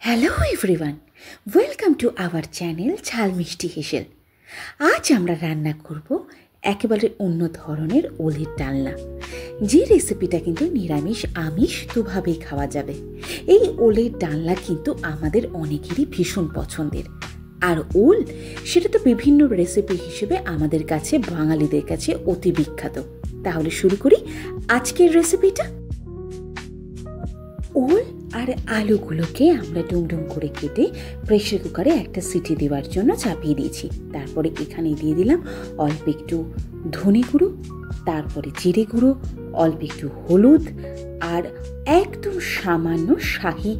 Hello everyone, welcome to our channel ঝাল মিষ্টি হেসেল। আজ আমরা রান্না করব একেবারে অন্য ধরনের ওলের ডালনা, যে রেসিপিটা কিন্তু নিরামিষ আমিষ দুভাবেই খাওয়া যাবে। এই ওলের ডালনা কিন্তু আমাদের অনেকেরই ভীষণ পছন্দের, আর ওল সেটা তো বিভিন্ন রেসিপি হিসেবে আমাদের কাছে বাঙালিদের কাছে অতি বিখ্যাত। তাহলে শুরু করি আজকের রেসিপিটা। ওল আর আলুগুলোকে আমরা ডুমডুম করে কেটে প্রেশার কুকারে একটা সিটি দেওয়ার জন্য চাপিয়ে দিয়েছি। তারপরে এখানে দিয়ে দিলাম অল্প একটু ধনে গুঁড়ো, তারপরে জিরে গুঁড়ো, অল্প একটু হলুদ আর একদম সামান্য শাহি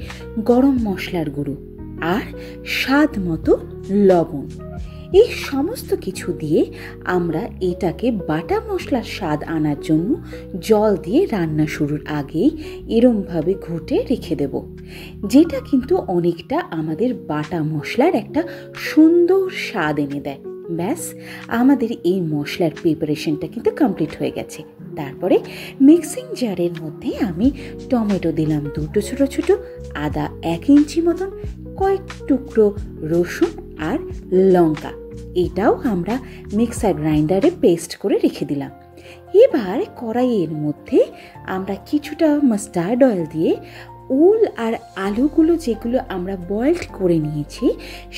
গরম মশলার গুঁড়ো আর স্বাদ মতো লবণ। এই সমস্ত কিছু দিয়ে আমরা এটাকে বাটা মশলার স্বাদ আনার জন্য জল দিয়ে রান্না শুরুর আগেই এরমভাবে ঘুটে রেখে দেব, যেটা কিন্তু অনেকটা আমাদের বাটা মশলার একটা সুন্দর স্বাদ এনে দেয়। ব্যাস, আমাদের এই মশলার প্রিপারেশনটা কিন্তু কমপ্লিট হয়ে গেছে। তারপরে মিক্সিং জারের মধ্যে আমি টমেটো দিলাম দুটো ছোটো ছোটো, আদা 1 ইঞ্চি মতন, কয়েক টুকরো রসুন আর লঙ্কা, এটাও আমরা মিক্সার গ্রাইন্ডারে পেস্ট করে রেখে দিলাম। এবার কড়াইয়ের মধ্যে আমরা কিছুটা মাস্টার্ড অয়েল দিয়ে ওল আর আলুগুলো যেগুলো আমরা বয়েলড করে নিয়েছি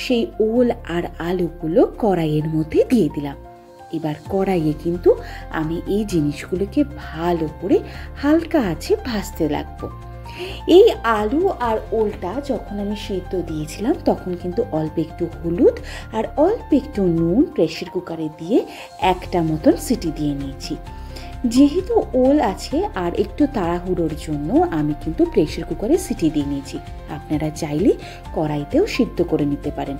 সেই ওল আর আলুগুলো কড়াইয়ের মধ্যে দিয়ে দিলাম। এবার কড়াইয়ে কিন্তু আমি এই জিনিসগুলোকে ভালো করে হালকা আঁচে ভাজতে লাগবো। এই আলু আর ওলটা যখন আমি সেদ্ধ দিয়েছিলাম তখন কিন্তু অল্প একটু হলুদ আর অল্প একটু নুন প্রেশার কুকারে দিয়ে একটা মতন সিটি দিয়ে নিয়েছি। যেহেতু ওল আছে আর একটু তাড়াহুড়োর জন্য আমি কিন্তু প্রেশার কুকারে সিটি দিয়ে নিয়েছি। আপনারা চাইলে কড়াইতেও সিদ্ধ করে নিতে পারেন।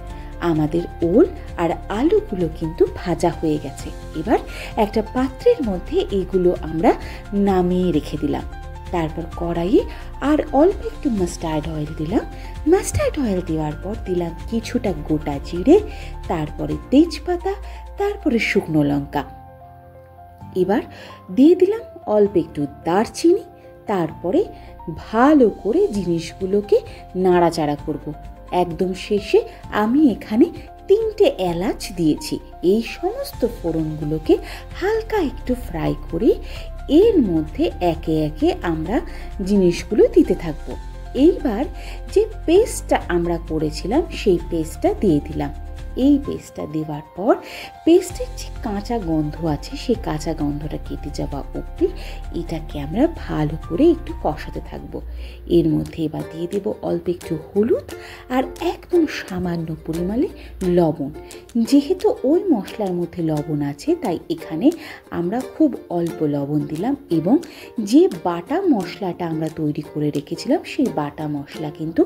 আমাদের ওল আর আলুগুলো কিন্তু ভাজা হয়ে গেছে। এবার একটা পাত্রের মধ্যে এগুলো আমরা নামিয়ে রেখে দিলাম। তারপর কড়াইয়ে আর অল্প একটু মাস্টার্ড অয়েল দিলাম। মাস্টার্ড অয়েল দেওয়ার পর দিলাম কিছুটা গোটা জিরে, তারপরে তেজপাতা, তারপরে শুকনো লঙ্কা। এবার দিয়ে দিলাম অল্প একটু দারচিনি। তারপরে ভালো করে জিনিসগুলোকে নাড়াচাড়া করব। একদম শেষে আমি এখানে 3টে এলাচ দিয়েছি। এই সমস্ত ফোড়নগুলোকে হালকা একটু ফ্রাই করে এর মধ্যে একে একে আমরা জিনিসগুলো দিতে থাকবো। এইবার যে পেস্টটা আমরা করেছিলাম সেই পেস্টটা দিয়ে দিলাম। এই পেস্টটা দেওয়ার পর পেস্টের যে কাঁচা গন্ধ আছে সেই কাঁচা গন্ধটা কেটে যাওয়া অবধি এটাকে আমরা ভালো করে একটু কষাতে থাকবো। এর মধ্যে এবার দিয়ে দেব অল্প একটু হলুদ আর একদম সামান্য পরিমাণে লবণ। যেহেতু ওই মশলার মধ্যে লবণ আছে তাই এখানে আমরা খুব অল্প লবণ দিলাম, এবং যে বাটা মশলাটা আমরা তৈরি করে রেখেছিলাম সেই বাটা মশলা কিন্তু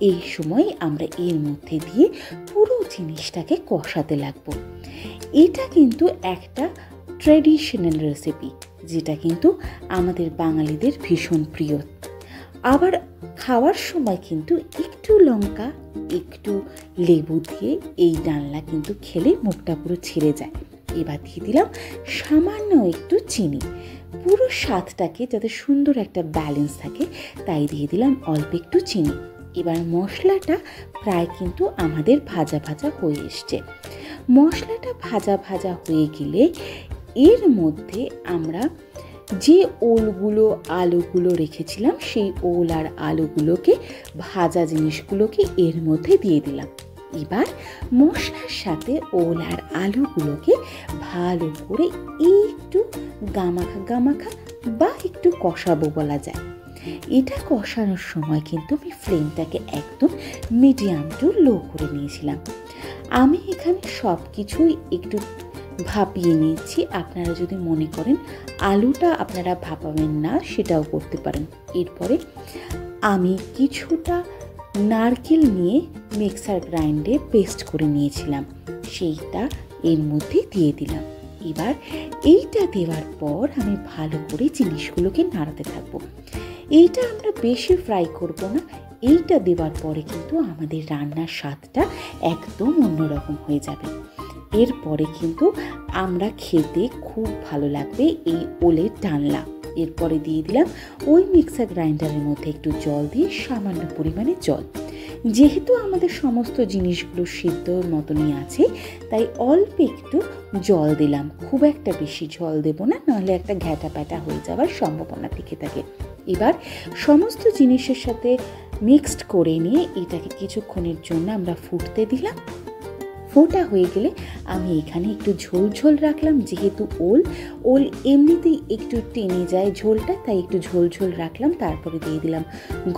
এই সময় আমরা এর মধ্যে দিয়ে পুরো জিনিসটাকে কষাতে লাগবো। এটা কিন্তু একটা ট্র্যাডিশনাল রেসিপি, যেটা কিন্তু আমাদের বাঙালিদের ভীষণ প্রিয়। আবার খাওয়ার সময় কিন্তু একটু লঙ্কা একটু লেবু দিয়ে এই ডালনা কিন্তু খেলে মুখটা পুরো ছেড়ে যায়। এবার দিয়ে দিলাম সামান্য একটু চিনি, পুরো স্বাদটাকে যাতে সুন্দর একটা ব্যালেন্স থাকে তাই দিয়ে দিলাম অল্প একটু চিনি। এবার মশলাটা প্রায় কিন্তু আমাদের ভাজা ভাজা হয়ে এসছে। মশলাটা ভাজা ভাজা হয়ে গেলে এর মধ্যে আমরা যে ওলগুলো আলুগুলো রেখেছিলাম সেই ওল আর আলুগুলোকে ভাজা জিনিসগুলোকে এর মধ্যে দিয়ে দিলাম। এবার মশলার সাথে ওল আর আলুগুলোকে ভালো করে একটু গামাখা গামাখা বা একটু কষাবো বলা যায়। এটা কষানোর সময় কিন্তু আমি ফ্লেমটাকে একদম মিডিয়াম টু লো করে নিয়েছিলাম। আমি এখানে সব কিছুই একটু ভাপিয়ে নিয়েছি। আপনারা যদি মনে করেন আলুটা আপনারা ভাপাবেন না সেটাও করতে পারেন। এরপরে আমি কিছুটা নারকেল নিয়ে মিক্সার গ্রাইন্ডে পেস্ট করে নিয়েছিলাম, সেইটা এর মধ্যে দিয়ে দিলাম। এবার এইটা দেওয়ার পর আমি ভালো করে জিনিসগুলোকে নাড়াতে থাকবো। এইটা আমরা বেশি ফ্রাই করব না। এইটা দেওয়ার পরে কিন্তু আমাদের রান্নার স্বাদটা একদম অন্যরকম হয়ে যাবে। এরপরে কিন্তু আমরা খেতে খুব ভালো লাগবে এই ওলের ডালনা। এরপরে দিয়ে দিলাম ওই মিক্সার গ্রাইন্ডারের মধ্যে একটু জল দিয়ে সামান্য পরিমাণে জল যেহেতু আমাদের সমস্ত জিনিসগুলো সিদ্ধর মতনই আছে, তাই অল্প একটু জল দিলাম, খুব একটা বেশি জল দেব না, নাহলে একটা ঘ্যাটা প্যাটা হয়ে যাওয়ার সম্ভাবনা থেকে থাকে। এবার সমস্ত জিনিসের সাথে মিক্সড করে নিয়ে এটাকে কিছুক্ষণের জন্য আমরা ফুটতে দিলাম। ফোটা হয়ে গেলে আমি এখানে একটু ঝোল ঝোল রাখলাম, যেহেতু ওল এমনিতেই একটু টেনে যায় ঝোলটা, তাই একটু ঝোল ঝোল রাখলাম। তারপরে দিয়ে দিলাম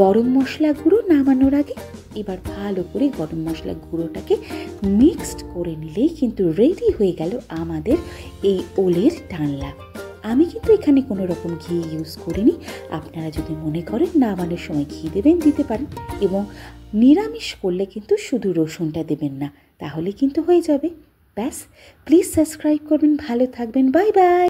গরম মশলা গুঁড়ো নামানোর আগে। এবার ভালো করে গরম মশলা গুঁড়োটাকে মিক্সড করে নিলেই কিন্তু রেডি হয়ে গেল আমাদের এই ওলের ডালনা। আমি কিন্তু এখানে কোনো রকম ঘি ইউজ করিনি, আপনারা যদি মনে করেন নামানোর সময় ঘি দেবেন দিতে পারেন, এবং নিরামিষ করলে কিন্তু শুধু রসুনটা দেবেন না, তাহলে কিন্তু হয়ে যাবে। ব্যাস, প্লিজ সাবস্ক্রাইব করবেন, ভালো থাকবেন, বাই বাই।